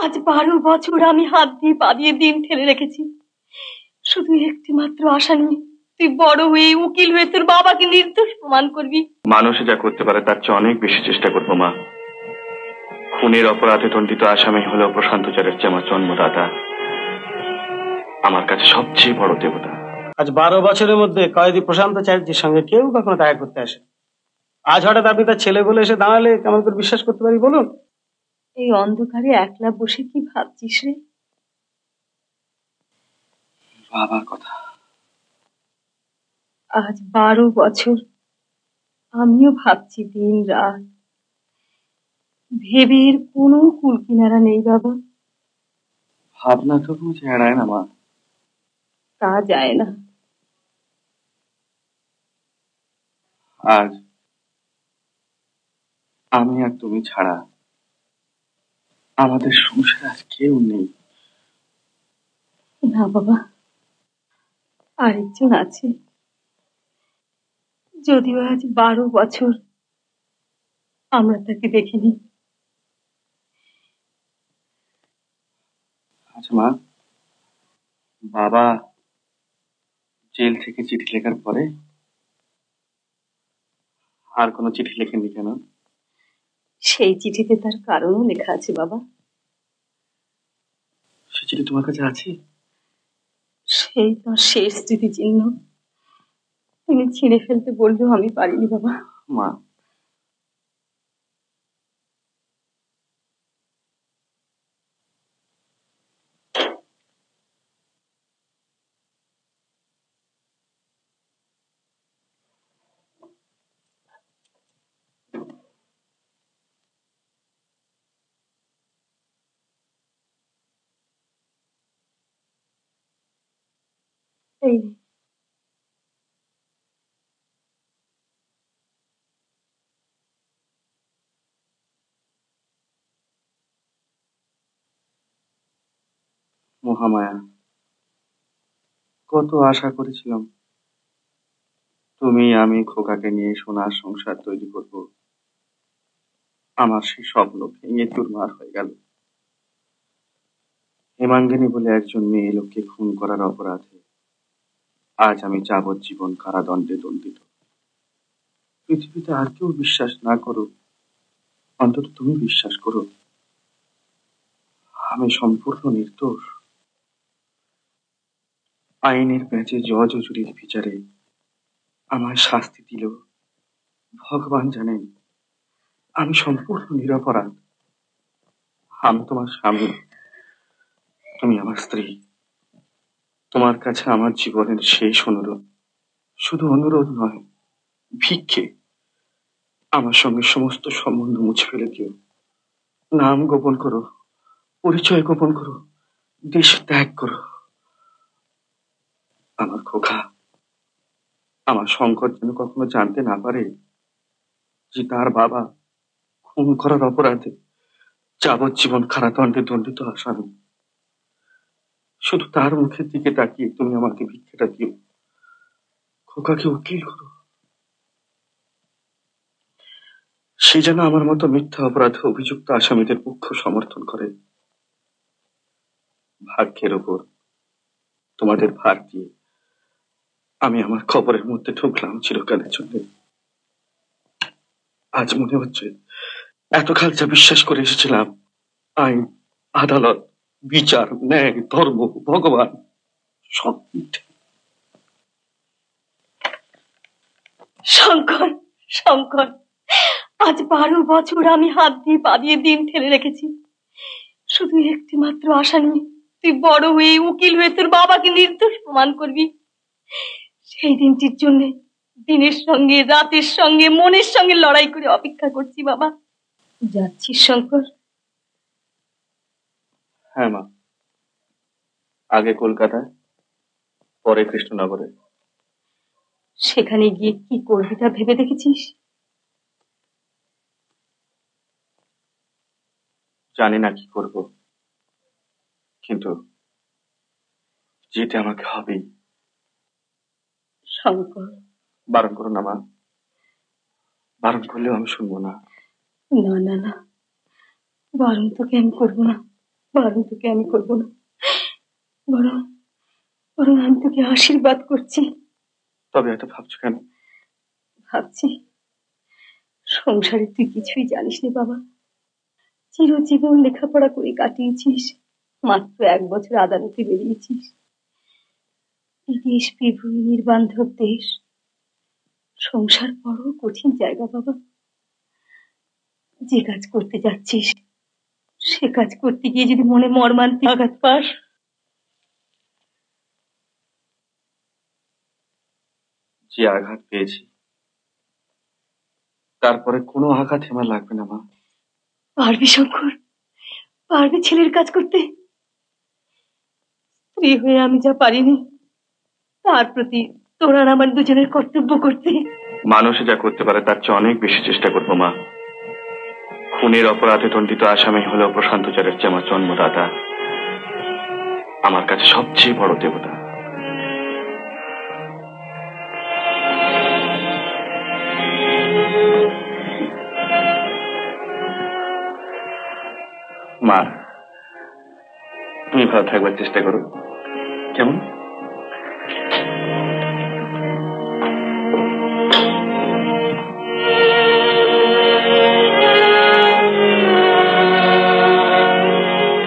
আজ 12 বছর আমি হাত দিয়ে পা দিয়ে দিন ঠেলে রেখেছি, শুধু একটি মাত্র আশা নিয়ে তুই বড় হয়ে উকিল হয়ে তোর বাবাকে নির্দোষ প্রমাণ করবি। মানুষ যা করতে পারে তার চেয়ে অনেক বেশি চেষ্টা করবো মা। খুনের অপরাধে দণ্ডিত আসামি হলেও প্রশান্ত চারের চেয়ে আমার জন্মদাতা আমার কাছে সবচেয়ে বড় দেবতা। আজ 12 বছরের মধ্যে কয়েদি প্রশান্ত চ্যাটার্জির সঙ্গে কেউ কখনো দেখা করতে আসে। আজ হঠাৎ আপনি তার ছেলে বলে এসে দাঁড়ালে কেমন করে বিশ্বাস করতে পারি বলুন? এই অন্ধকারে একলা বসে কি ভাবছিস রে? বাবার কথা। আজ 12 বছর আমিও ভাবছি দিন রাত, ভেবে এর কোনো কুল কিনারা নেই বাবা। ভাবনা তো বুঝে এড়ায় না মা। তা যায় না। আজ আমি আর তুমি ছাড়া আমাদের সংসারে আজ কেউ নেই। না বাবা, আরেকজন আছে, যদিও আজ 12 বছর আমরা তাকে দেখিনি। আচ্ছা মা, বাবা জেল থেকে চিঠি লেখার পরে আর কোনো চিঠি লেখেননি কেন? সেই চিঠিতে তার কারণও লেখা আছে বাবা। সে চিঠি তোমার কাছে আছে? সেই তার শেষ স্মৃতিচিহ্ন, তিনি ছিঁড়ে ফেলতে বললেও আমি পারিনি বাবা। মা, এই মহামায়া, কত আশা করেছিলাম তুমি আমি খোকাকে নিয়ে সোনার সংসার তৈরি করব। আমার সেই স্বপ্ন ভেঙে চুরমার হয়ে গেল। হেমাঙ্গিনী বলে একজন মেয়ে লোককে খুন করার অপরাধে আজ আমি যাবজ্জীবন কারাদণ্ডে দণ্ডিত। পৃথিবীতে আর কেউ বিশ্বাস না করো, অন্তত তুমি বিশ্বাস করো আমি সম্পূর্ণ নির্দোষ। আইনের প্যাঁচে জজ ও জুরির বিচারে আমায় শাস্তি দিল ভগবান জানেন আমি সম্পূর্ণ নিরপরাধ। আমি তোমার স্বামী, তুমি আমার স্ত্রী। তোমার কাছে আমার জীবনের শেষ অনুরোধ, শুধু অনুরোধ নয়, ভিক্ষে, আমার সঙ্গে সমস্ত সম্বন্ধ মুছে ফেলে দিও। নাম গোপন করো, পরিচয় গোপন করো, দেশ ত্যাগ করো। আমার খোকা, আমার শঙ্কর যেন কখনো জানতে না পারে যে তার বাবা খুন করার অপরাধে যাবজ্জীবন কারাদণ্ডে দণ্ডিত আসামি। শুধু তার মুখের দিকে তাকিয়ে তুমি আমাকে ভিক্ষেটা দিও, খোকাকে উকিল করো। সে যেন আমার মতো মিথ্যা অপরাধে অভিযুক্ত আসামিদের পক্ষ সমর্থন করে। ভাগ্যের ওপর তোমাদের ভার দিয়ে আমি আমার খবরের মধ্যে ঢুকলাম চিরকালের জন্য। আজ মনে হচ্ছে এতকাল যা বিশ্বাস করে এসেছিলাম, আইন, আদালত, বিচার, ন্যায়, ধর্ম, ভগবান, সব মিথ্যে। শঙ্কর, শঙ্কর, আজ 12 বছর আমি হাত দিয়ে পা দিয়ে দিন ঠেলে রেখেছি, শুধু একটি মাত্র আশা নিয়ে তুই বড় হয়ে উকিল হয়ে তোর বাবাকে নির্দোষ প্রমাণ করবি। সেই দিনটির জন্য দিনের সঙ্গে রাতের সঙ্গে মনের সঙ্গে লড়াই করে অপেক্ষা করছি বাবা। যাচ্ছিস শঙ্কর? হ্যাঁ মা, আগে কলকাতায়, পরে কৃষ্ণনগরে। সেখানে গিয়ে কি করবি তা ভেবে দেখেছিস? জানি না কি করব, কিন্তু যেতে আমাকে হবেই। শঙ্কর, বারণ করো না মা, বারণ করলেও আমি শুনবো না। না না না, বারণ তোকে আমি করবো না। বারণ তোকে আমি করবো না, বরং বরং আমি তোকে আশীর্বাদ করছি। তবে এত ভাবছো কেন? ভাবছি সংসারে তুই কিছুই জানিস নি বাবা। চিরজীবন লেখাপড়া করে কাটিয়েছিস, মাত্র 1 বছর আদালতে বেরিয়েছিস। বিদেশ বিভূমি নির্বান্ধব দেশ, সংসার বড় কঠিন জায়গা বাবা। যে কাজ করতে যাচ্ছিস সে কাজ করতে গিয়ে যদি মনে মর্মান্তিক আঘাত পাস, যে আঘাত পেয়েছি তারপরে কোনো আঘাত আমার লাগবে না মা। পারবি শঙ্কর, পারবি ছেলের কাজ করতে? স্ত্রী হয়ে আমি যা পারিনি তার প্রতি তোর আর আমার দুজনের কর্তব্য করতে। মানুষ যা করতে পারে তার চেয়ে অনেক বেশি চেষ্টা করবো মা। খুনের অপরাধে দণ্ডিত আসামি হলেও প্রশান্তচারের চেয়ে আমার জন্মদাতা আমার কাছে সবচেয়ে বড় দেবতা। মা, তুমি ভালো থাকবার চেষ্টা করো, কেমন?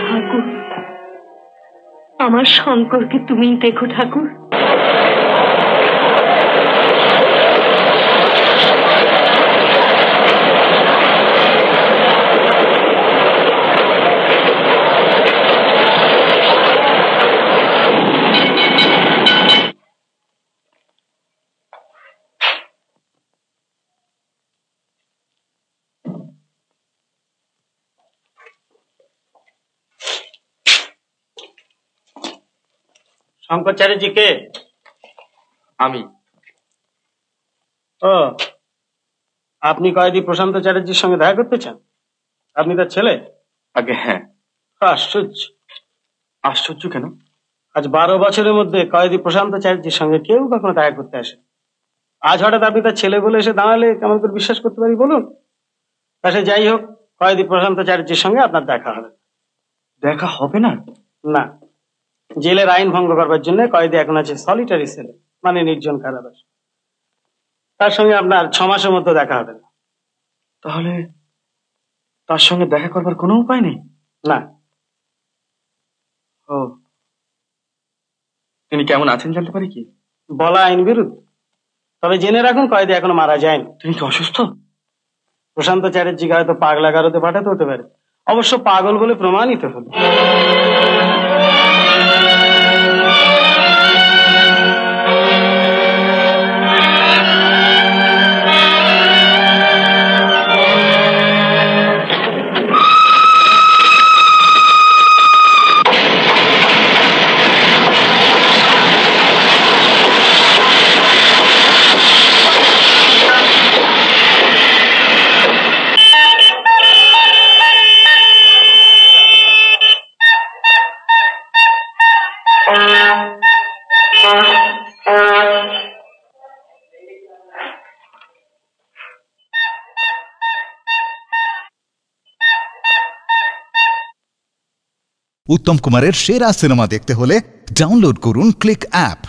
ঠাকুর, আমার শঙ্করকে তুমিই দেখো ঠাকুর। শঙ্কর চ্যাটার্জি কে? আমি। ও, আপনি কয়েদি প্রশান্ত চ্যাটার্জির সঙ্গে দেখা করতে চান? আপনি তার ছেলে? আগে হ্যাঁ। আশ্চর্য। আশ্চর্য কেন? আজ 12 বছরের মধ্যে কয়েদি প্রশান্ত চ্যাটার্জির সঙ্গে কেউ কখনো দেখা করতে আসে। আজ হঠাৎ আপনি তার ছেলে বলে এসে দাঁড়ালে কেমন করে বিশ্বাস করতে পারি বলুন? তা সে যাই হোক, কয়েদি প্রশান্ত চ্যাটার্জির সঙ্গে আপনার দেখা হবে। দেখা হবে না? না, জেলের আইন ভঙ্গ করবার জন্য কয়েদি এখন আছে সলিটারি সেলে, মানে নির্জন কারাবাস। তার সঙ্গে আপনার 6 মাসের মধ্যে দেখা হবে না। তাহলে তার সঙ্গে দেখা করবার কোনো উপায় নেই? না। ও, তিনি কেমন আছেন জানতে পারি কি? বলা আইন বিরুদ্ধ, তবে জেনে রাখুন কয়েদি এখনো মারা যায়নি। তিনি কি অসুস্থ? প্রশান্ত চ্যাটার্জিকে হয়তো পাগলাগারদে পাঠাতে হতে পারে, অবশ্য পাগল বলে প্রমাণিত হলো। উত্তম কুমারের সেরা সিনেমা দেখতে হলে ডাউনলোড করুন ক্লিক অ্যাপ।